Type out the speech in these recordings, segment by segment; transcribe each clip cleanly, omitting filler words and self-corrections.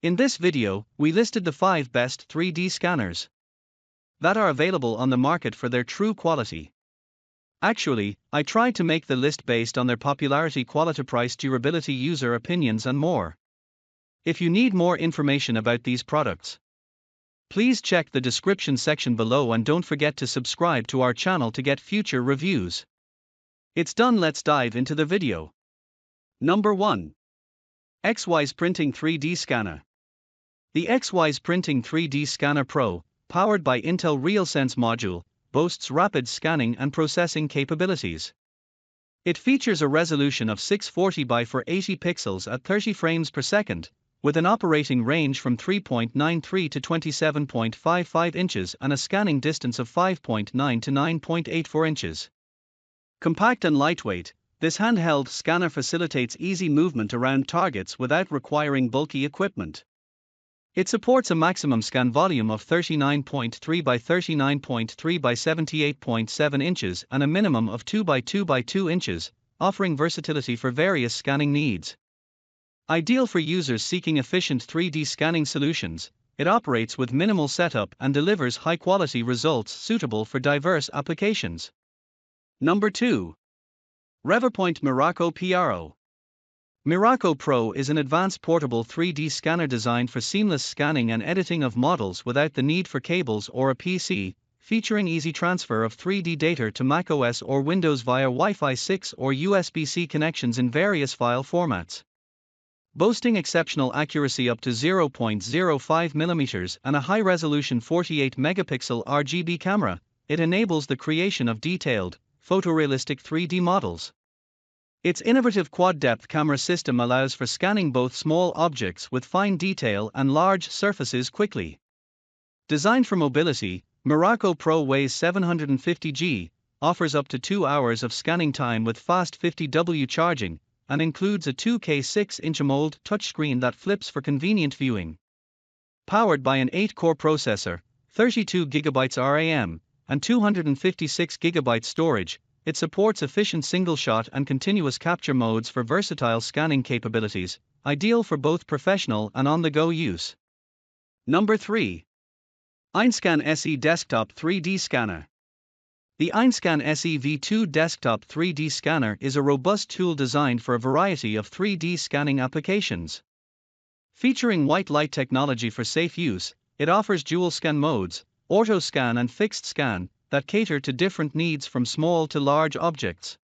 In this video, we listed the 5 best 3D scanners that are available on the market for their true quality. Actually, I tried to make the list based on their popularity, quality, price, durability, user opinions, and more. If you need more information about these products, please check the description section below and don't forget to subscribe to our channel to get future reviews. It's done, let's dive into the video. Number 1. XYZprinting 3D Scanner. The XYZprinting 3D Scanner Pro, powered by Intel RealSense module, boasts rapid scanning and processing capabilities. It features a resolution of 640 by 480 pixels at 30 frames per second, with an operating range from 3.93 to 27.55 inches and a scanning distance of 5.9 to 9.84 inches. Compact and lightweight, this handheld scanner facilitates easy movement around targets without requiring bulky equipment. It supports a maximum scan volume of 39.3 by 39.3 by 78.7 inches and a minimum of 2 by 2 by 2 inches, offering versatility for various scanning needs. Ideal for users seeking efficient 3D scanning solutions, it operates with minimal setup and delivers high-quality results suitable for diverse applications. Number 2. Revopoint MIRACO PRO. MIRACO Pro is an advanced portable 3D scanner designed for seamless scanning and editing of models without the need for cables or a PC, featuring easy transfer of 3D data to macOS or Windows via Wi-Fi 6 or USB-C connections in various file formats. Boasting exceptional accuracy up to 0.05 mm and a high-resolution 48-megapixel RGB camera, it enables the creation of detailed, photorealistic 3D models. Its innovative quad-depth camera system allows for scanning both small objects with fine detail and large surfaces quickly. Designed for mobility, MIRACO Pro weighs 750 g, offers up to 2 hours of scanning time with fast 50W charging, and includes a 2K 6-inch AMOLED touchscreen that flips for convenient viewing. Powered by an 8-core processor, 32GB RAM, and 256GB storage, it supports efficient single-shot and continuous capture modes for versatile scanning capabilities, ideal for both professional and on-the-go use. Number 3. EinScan SE Desktop 3D Scanner. The EinScan SE V2 Desktop 3D Scanner is a robust tool designed for a variety of 3D scanning applications. Featuring white light technology for safe use, it offers dual scan modes, auto scan and fixed scan, that cater to different needs from small to large objects.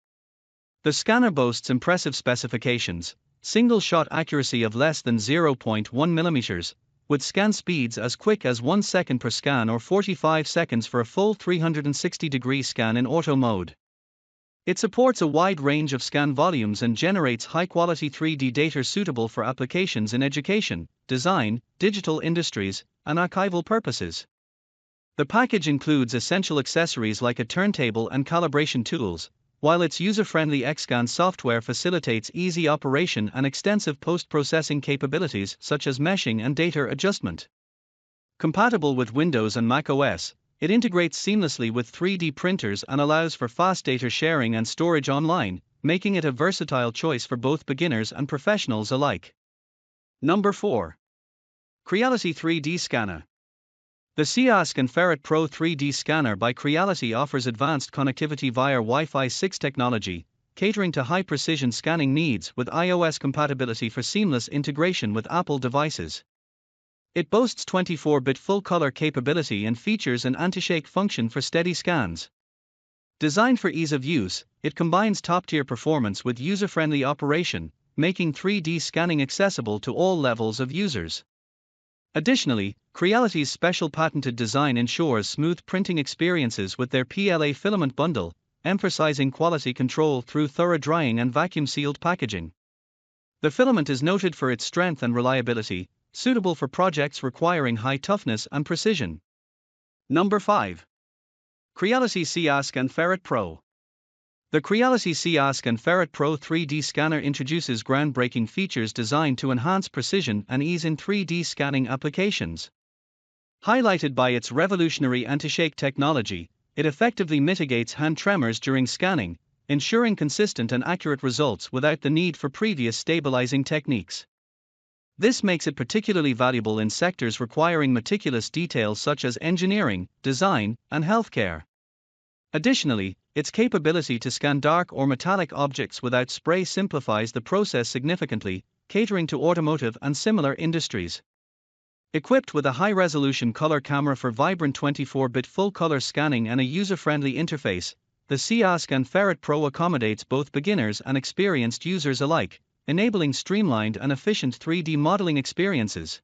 The scanner boasts impressive specifications, single-shot accuracy of less than 0.1 mm, with scan speeds as quick as 1 second per scan or 45 seconds for a full 360-degree scan in auto mode. It supports a wide range of scan volumes and generates high-quality 3D data suitable for applications in education, design, digital industries, and archival purposes. The package includes essential accessories like a turntable and calibration tools, while its user-friendly XYZscan software facilitates easy operation and extensive post-processing capabilities such as meshing and data adjustment. Compatible with Windows and macOS, it integrates seamlessly with 3D printers and allows for fast data sharing and storage online, making it a versatile choice for both beginners and professionals alike. Number 4. Creality 3D Scanner. The EinScan Ferret Pro 3D Scanner by Creality offers advanced connectivity via Wi-Fi 6 technology, catering to high-precision scanning needs with iOS compatibility for seamless integration with Apple devices. It boasts 24-bit full-color capability and features an anti-shake function for steady scans. Designed for ease of use, it combines top-tier performance with user-friendly operation, making 3D scanning accessible to all levels of users. Additionally, Creality's special patented design ensures smooth printing experiences with their PLA filament bundle, emphasizing quality control through thorough drying and vacuum-sealed packaging. The filament is noted for its strength and reliability, suitable for projects requiring high toughness and precision. Number 5. Creality EinScan Ferret Pro. The Creality EinScan Ferret Pro 3D Scanner introduces groundbreaking features designed to enhance precision and ease in 3D scanning applications. Highlighted by its revolutionary anti-shake technology, it effectively mitigates hand tremors during scanning, ensuring consistent and accurate results without the need for previous stabilizing techniques. This makes it particularly valuable in sectors requiring meticulous details such as engineering, design, and healthcare. Additionally, its capability to scan dark or metallic objects without spray simplifies the process significantly, catering to automotive and similar industries. Equipped with a high-resolution color camera for vibrant 24-bit full-color scanning and a user-friendly interface, the EinScan Ferret Pro accommodates both beginners and experienced users alike, enabling streamlined and efficient 3D modeling experiences.